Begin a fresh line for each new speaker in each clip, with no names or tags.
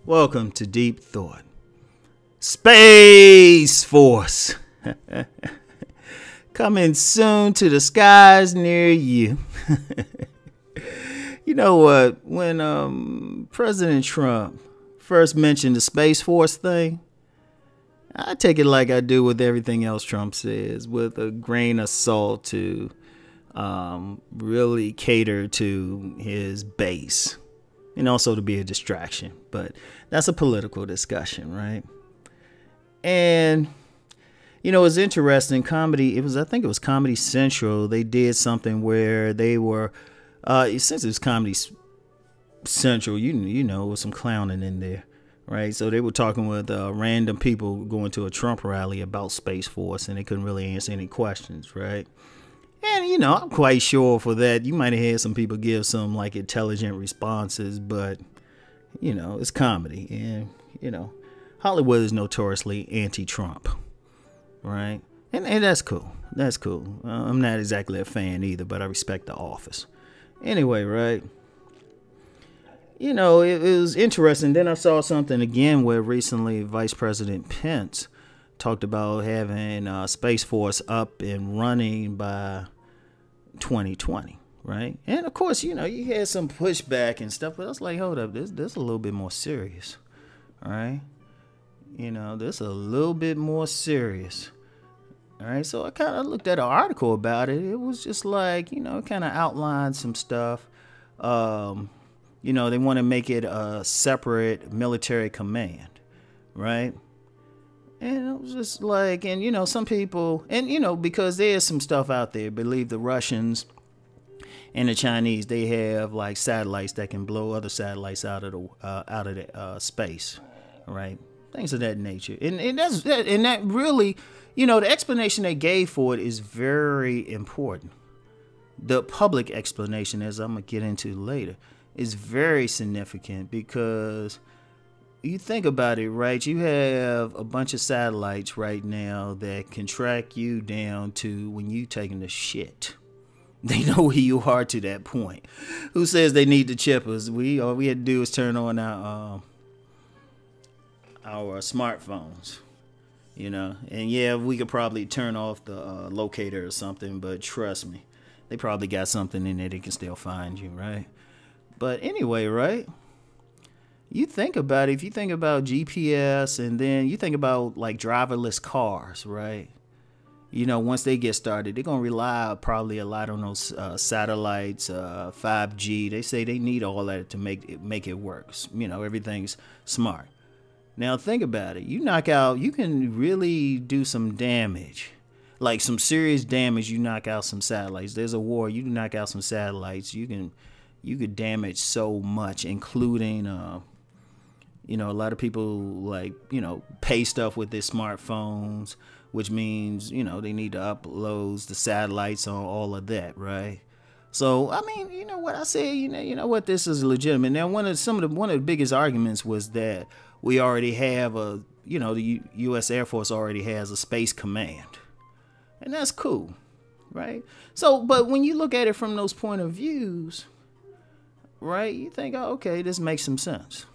Welcome to Deep Thought. Space Force. Coming soon to the skies near you. You know what? When President Trump first mentioned the Space Force thing, I take it like I do with everything else Trump says, with a grain of salt to really cater to his base. And also to be a distraction. But that's a political discussion, right? And, you know, it's interesting. I think it was Comedy Central. They did something where they were, since it was Comedy Central, you know, with some clowning in there, right? So they were talking with random people going to a Trump rally about Space Force, and they couldn't really answer any questions, right? And, you know, I'm quite sure for that, you might have had some people give some, like, intelligent responses, but, you know, it's comedy. And, you know, Hollywood is notoriously anti-Trump, right? And that's cool. That's cool. I'm not exactly a fan either, but I respect the office. Anyway, right? You know, it was interesting. Then I saw something again where recently Vice President Pence talked about having Space Force up and running by 2020, right? And of course, you know, you had some pushback and stuff, but I was like, hold up, this a little bit more serious, all right? You know, this a little bit more serious, all right? So I kind of looked at an article about it. It was just like, you know, kind of outlined some stuff. You know, they want to make it a separate military command, right? And it was just like, and, you know, some people, and, you know, because there's some stuff out there, believe the Russians and the Chinese, they have like satellites that can blow other satellites out of the space, right? Things of that nature. And that really, you know, the explanation they gave for it is very important. The public explanation, as I'm going to get into later, is very significant because you think about it, right? You have a bunch of satellites right now that can track you down to when you taking the shit. They know where you are to that point. Who says they need to chip us? All we had to do is turn on our smartphones, you know. And yeah, we could probably turn off the locator or something, but trust me, they probably got something in there that can still find you, right? But anyway, right? You think about it, if you think about GPS and then you think about like driverless cars, right? You know, once they get started, they're going to rely probably a lot on those satellites, 5G. They say they need all that to make it work. You know, everything's smart. Now think about it. You can really do some damage, like some serious damage. You knock out some satellites. There's a war. You knock out some satellites. You could damage so much, including you know, a lot of people like, you know, pay stuff with their smartphones, which means, you know, they need to upload the satellites on all of that, right? So, I mean, you know what I say, you know what, this is legitimate. Now, one of the biggest arguments was that we already have the U.S. Air Force already has a space command. And that's cool, right? So, but when you look at it from those point of views, right, you think, oh, okay, this makes some sense.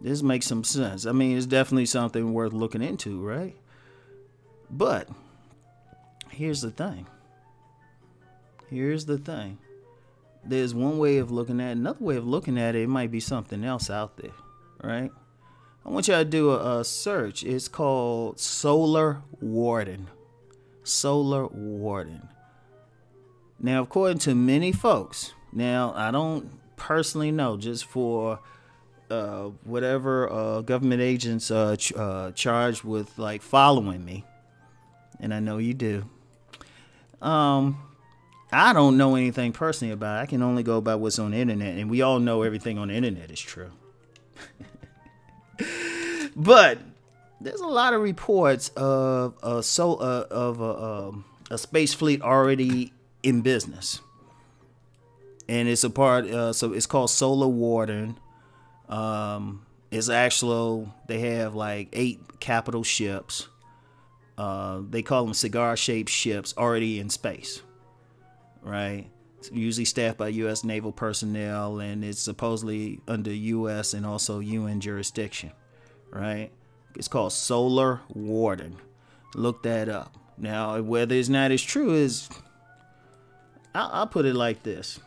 This makes some sense. I mean, it's definitely something worth looking into, right? But here's the thing. There's one way of looking at it. Another way of looking at it, it might be something else out there, right? I want y'all to do a search. It's called Solar Warden. Solar Warden. Now, according to many folks, now I don't personally know, just for whatever government agents charged with like following me, and I know you do. I don't know anything personally about it. I can only go by what's on the internet, and we all know everything on the internet is true. But there's a lot of reports of a space fleet already in business, and it's a part. So it's called Solar Warden. It's actual. They have like 8 capital ships. They call them cigar-shaped ships already in space, right? It's usually staffed by U.S. naval personnel, and it's supposedly under U.S. and also UN jurisdiction, right? It's called Solar Warden. Look that up. Now, whether it's not as true is, I'll put it like this.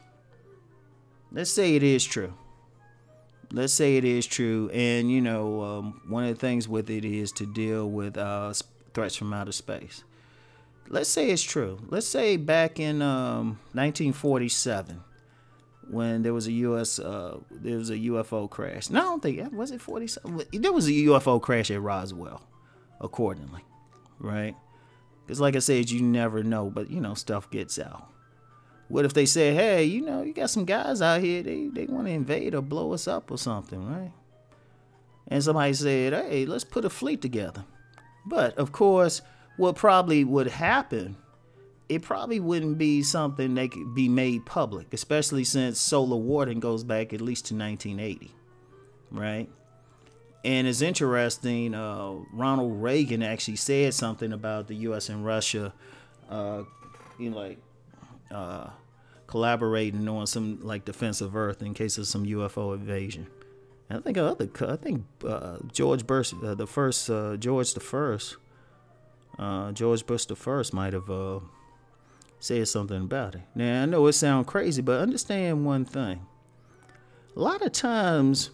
Let's say it is true. Let's say it is true, and one of the things with it is to deal with threats from outer space. Let's say it's true. Let's say back in 1947, when there was a UFO crash. No, I don't think was it 47. There was a UFO crash at Roswell, accordingly, right? Because like I said, you never know, but stuff gets out. What if they say, hey, you got some guys out here, they want to invade or blow us up or something, right? And somebody said, hey, let's put a fleet together. But of course, what probably would happen, it probably wouldn't be something that could be made public, especially since Solar Warden goes back at least to 1980, right? And it's interesting, Ronald Reagan actually said something about the U.S. and Russia, collaborating on some like defense of Earth in case of some UFO invasion. And I think George Bush the first, George Bush the first might have said something about it. Now I know it sounds crazy, but understand one thing: a lot of times,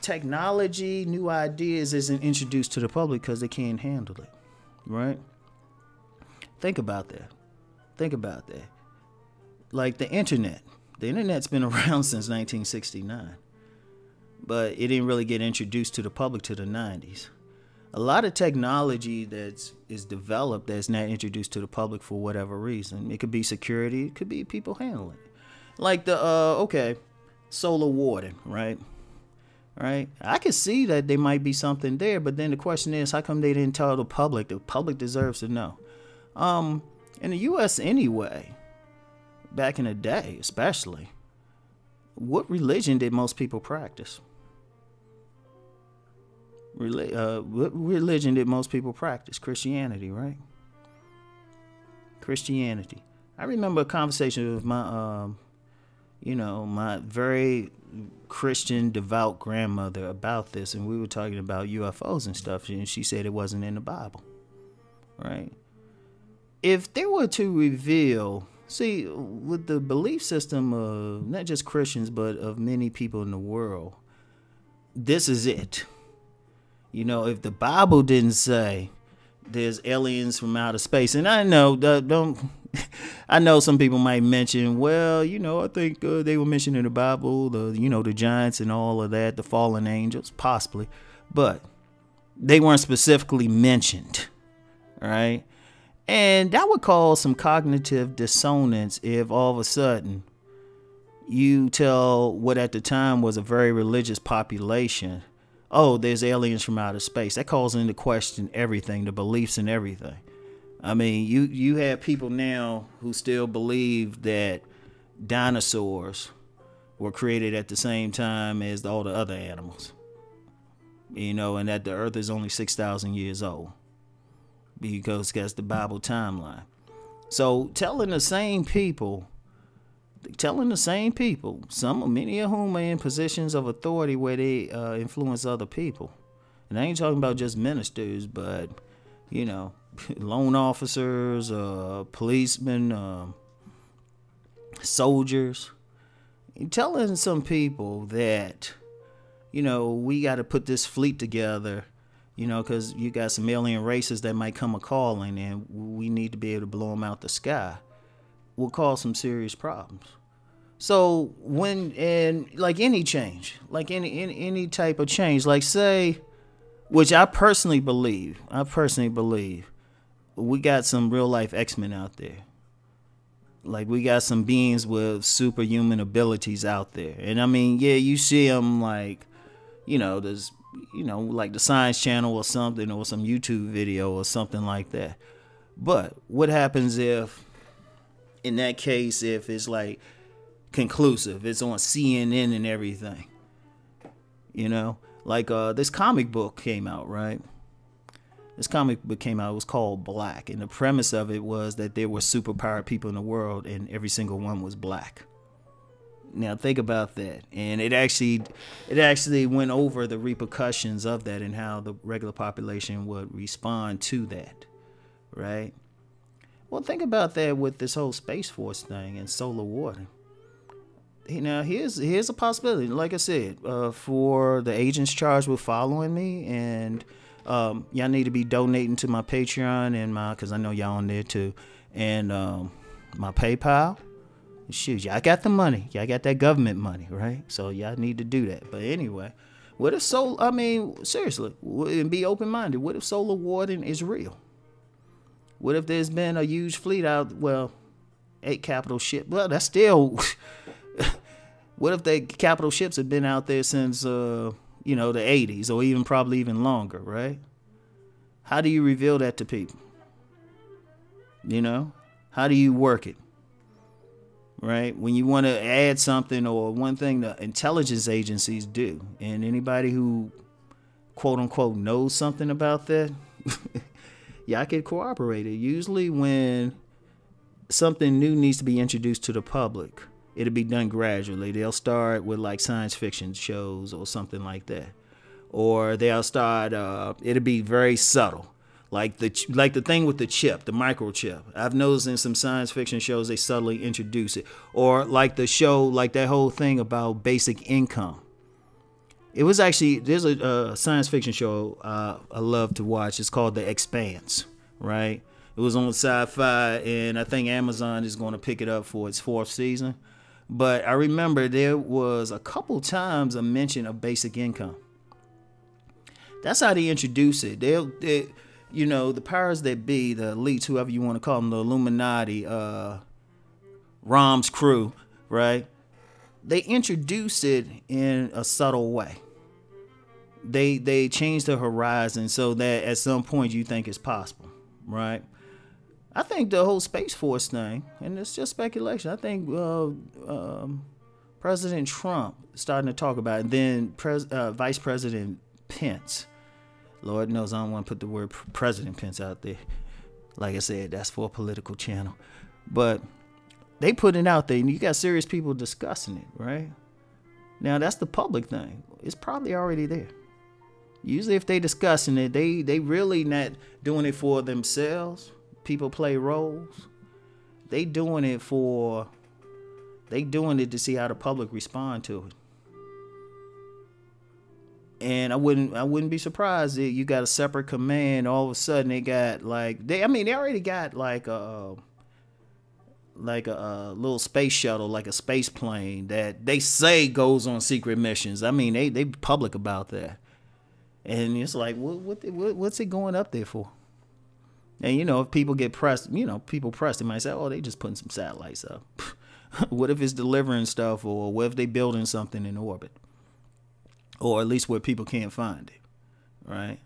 technology, new ideas isn't introduced to the public because they can't handle it, right? Think about that. Like the internet's been around since 1969, but it didn't really get introduced to the public to the 90s. A lot of technology that is developed that's not introduced to the public for whatever reason. It could be security, it could be people handling it. Like the Solar Warden, right? Right? I could see that there might be something there, but then the question is, how come they didn't tell the public? The public deserves to know. In the U.S. anyway, back in the day especially, what religion did most people practice? What religion did most people practice? Christianity, right? Christianity. I remember a conversation with my, my very Christian, devout grandmother about this, and we were talking about UFOs and stuff, and she said it wasn't in the Bible, right? If they were to reveal, see, with the belief system of not just Christians, but of many people in the world, this is it. If the Bible didn't say there's aliens from outer space, and I know I know some people might mention, well, I think they were mentioned in the Bible, the giants and all of that, the fallen angels, possibly, but they weren't specifically mentioned, right? And that would cause some cognitive dissonance if all of a sudden you tell what at the time was a very religious population, oh, there's aliens from outer space. That calls into question everything, the beliefs and everything. I mean, you have people now who still believe that dinosaurs were created at the same time as all the other animals, and that the earth is only 6,000 years old because that's the Bible timeline. So telling the same people, many of whom are in positions of authority where they influence other people. And I ain't talking about just ministers, but, loan officers, policemen, soldiers. You're telling some people that, we got to put this fleet together, because you got some alien races that might come a-calling and we need to be able to blow them out the sky, will cause some serious problems. So like any change, like any type of change, like say, which I personally believe, we got some real life X-Men out there. Like we got some beings with superhuman abilities out there. And I mean, yeah, you see them like, there's, like the Science Channel or something, or some YouTube video or something like that. But what happens if, in that case, if it's like conclusive, it's on CNN and everything, like this comic book came out, right? This comic book came out. It was called Black, and the premise of it was that there were superpowered people in the world, and every single one was black. Now think about that, and it actually went over the repercussions of that and how the regular population would respond to that, right? Well, think about that with this whole Space Force thing and solar water. Now, here's a possibility. Like I said, for the agents charged with following me, and y'all need to be donating to my Patreon and because I know y'all on there too, and my PayPal. Shoot, y'all got the money. Y'all got that government money, right? So y'all need to do that. But anyway, what if seriously, and be open-minded. What if solar warning is real? What if there's been a huge fleet out, 8 capital ships? Well, that's still... What if the capital ships have been out there since, the 80s or even probably even longer, right? How do you reveal that to people? How do you work it? Right? When you want to add something, or one thing the intelligence agencies do, and anybody who quote unquote knows something about that, y'all can cooperate it. Usually when something new needs to be introduced to the public, it'll be done gradually. They'll start with like science fiction shows or something like that. Or they'll start, it'll be very subtle. Like the thing with the chip, the microchip. I've noticed in some science fiction shows they subtly introduce it. Or like the show, like that whole thing about basic income. It was actually, there's a science fiction show I love to watch. It's called The Expanse, right? It was on Sci-Fi, and I think Amazon is going to pick it up for its 4th season. But I remember there was a couple times a mention of basic income. That's how they introduce it. They the powers that be, the elites, whoever you want to call them, the Illuminati, Rom's crew, right? They introduce it in a subtle way. They change the horizon so that at some point you think it's possible, right? I think the whole Space Force thing, and it's just speculation, I think President Trump starting to talk about it, and then Vice President Pence. Lord knows I don't want to put the word President Pence out there. Like I said, that's for a political channel. But they put it out there, and you got serious people discussing it, right? Now, that's the public thing. It's probably already there. Usually if they discussing it, they really not doing it for themselves. People play roles. They doing it to see how the public respond to it. And I wouldn't be surprised if you got a separate command. All of a sudden they got they already got like a little space shuttle, like a space plane that they say goes on secret missions. I mean, they public about that. And it's like, what's it going up there for? And if people get pressed, they might say, oh, they just putting some satellites up. What if it's delivering stuff, or what if they building something in orbit? Or at least where people can't find it, right?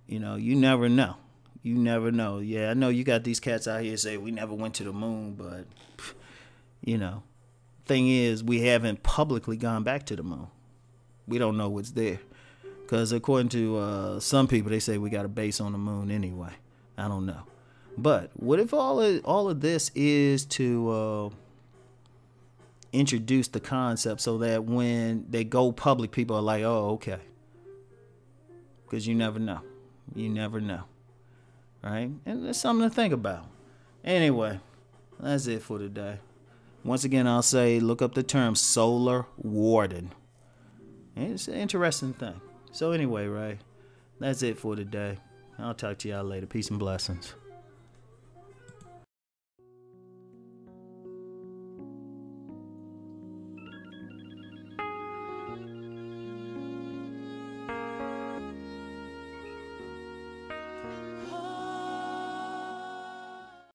You never know. You never know. Yeah, I know you got these cats out here say we never went to the moon, but, thing is, we haven't publicly gone back to the moon. We don't know what's there. Because according to some people, they say we got a base on the moon anyway. I don't know. But what if all of this is to introduce the concept so that when they go public, people are like, oh, okay. Because you never know. You never know. Right? And there's something to think about. Anyway, that's it for today. Once again, I'll say, look up the term solar warden. It's an interesting thing. So anyway, right, that's it for today. I'll talk to y'all later. Peace and blessings.